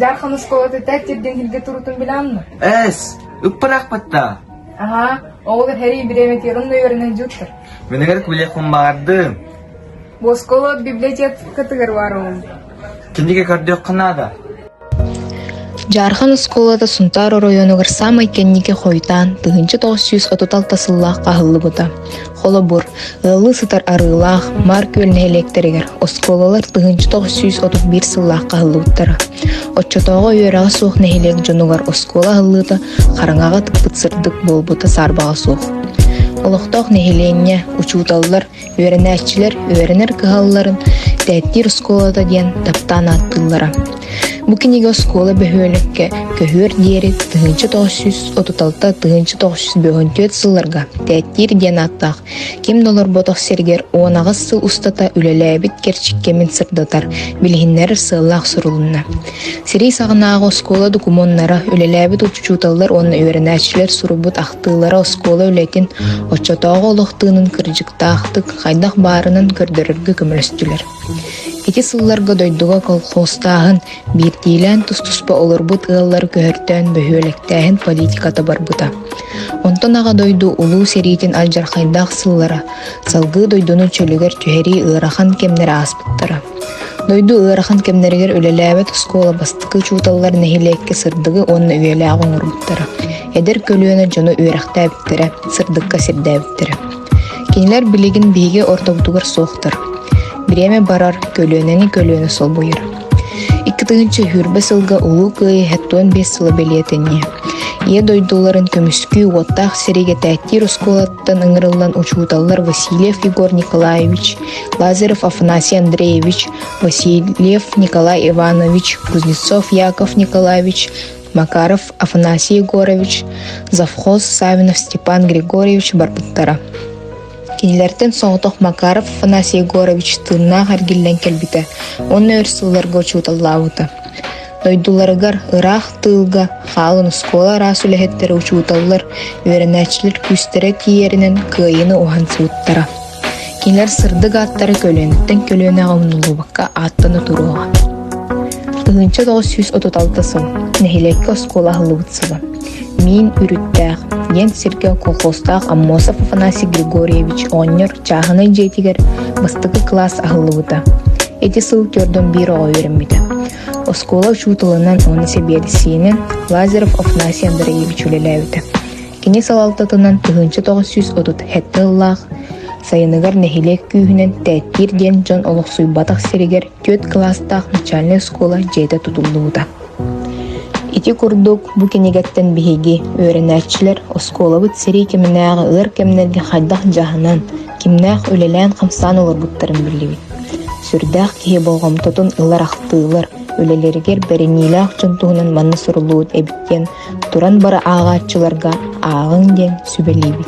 Жархан школада тәттерден хилге турутун биламны? Эс, үппарак батта. Ага, оğullar her iyi biremet yarın da öğrenen juttur. Менегер күлек бардым. Bu школа библиотека тыгыр var oğul. Кендеге көрдөк кынада. Жархан сколада Сунтаро районугар самай кеннике хойтан 1936 сыллах кахыллы бута. Холобур, ылы сытар арылах, мар көлне электеригер, осколалар 1931 сыллах кахыллы буттара. Отчотого үйерага сух нехилек жонугар оскола хыллыта караңага тыппытсырдык болбута сарбага сух. Олохтох нехиленне, учуталлар, үйеренәчилер, үйеренер кыхалларын тәттир осколада ден таптан аттыллара. Bu kiniga skola behöлекке көһөр диери 1936-1954 сылларга тәттир ден аттах ким доллар ботох сергер 10 сыл устата үлеләбит керчиккемин сырдатар билгиннер сыллах сурулунна. Сирей сагынагы скола докумоннара үлеләбит учуталлар онны үйренәчләр сурубут ахтылара скола үлетин очотого олохтыынын кыржыктаахтык хайдах баарынын көрдөрөргө көмөлөстүлөр. Ити сылларга дойдуга колхозтаахын биртиилен тус-туспа олорбут ыллар көһөртөн бөһүөлектээхин политиката барбыта. Онтон ага дойду улуу сериитин алжархайдаах сыллара салгыы дойдуну чөлүгөр түһэри ыарахан кемнери ааспыттара. Дойду ыарахан кемнеригер үлелээбет скола бастыкы чууталлар нехилекке сырдыгы онна үйелээх оҥорбуттара. Эдер көлүөнө жону үөрахтаабиттара, сырдыкка сирдээбиттара. Кинилер билигин биһиги ортобутугар суохтар. Биреме барар көлөөнө сол буйар. 2-нчы хүрбе сылга улуу кыйы хэттуон 5 сыла белиетенне. Ие дойдуларын көмүскүү уоттаах сериге тәттир сколаттан ыңырыллан учууталлар Васильев Егор Николаевич, Лазарев Афанасий Андреевич, Васильев Николай Иванович, Кузнецов Яков Николаевич, Макаров Афанасий Егорович, завхоз Савинов Степан Григорьевич барбыттара. Кинилерден соңотох Макаров Афанасий Егорович тыыннаах аргиллен келбите, онны өрсылларга учууталлаабыта. Дойдуларыгар ыраах тыылга хаалын скола араас үлэһэттери учууталлар үйренээчилер күстере киеринен кыайыны ухансыбыттара. Кинилер сырдык аттары көлөөнүттен көлөөнөөгө умнулубакка аттаны туруога. 1936 сыл нехилекке скола хылыбытсыга. Мин үрүттәэх, ен сирге колхозтаах Аммосов Афанасий Григорьевич оңнер чаахыны жетигер бастыкы класс ахылыбыта. Эти сыл көрдөн бир ого үйренбите. Оскола учутылынан оны себедисинен Лазарев Афанасий Андреевич үлеләбите. Кини салалтатынан 1930 ыллаах сайыныгар нехилек күүһүнен тәттир ден жон олохсуй батах серигер 4 класстаах начальный скола жете тутуллубута. Ити курдук бу кенегеттен биһиги үйренээчилер осколабыт серий кеминээҕи ыар кемнерге хайдах жаһынан кимнээх үлэлээн хамсаан олорбуттарын биллибит. Сүрдээх киһи болгомтотун ылар ахтыылар үлэлэригер бэринилээх чунтуһунан манна сурулуут эбиттен туран бара аагааччыларга аагың ден сүбэлиибит.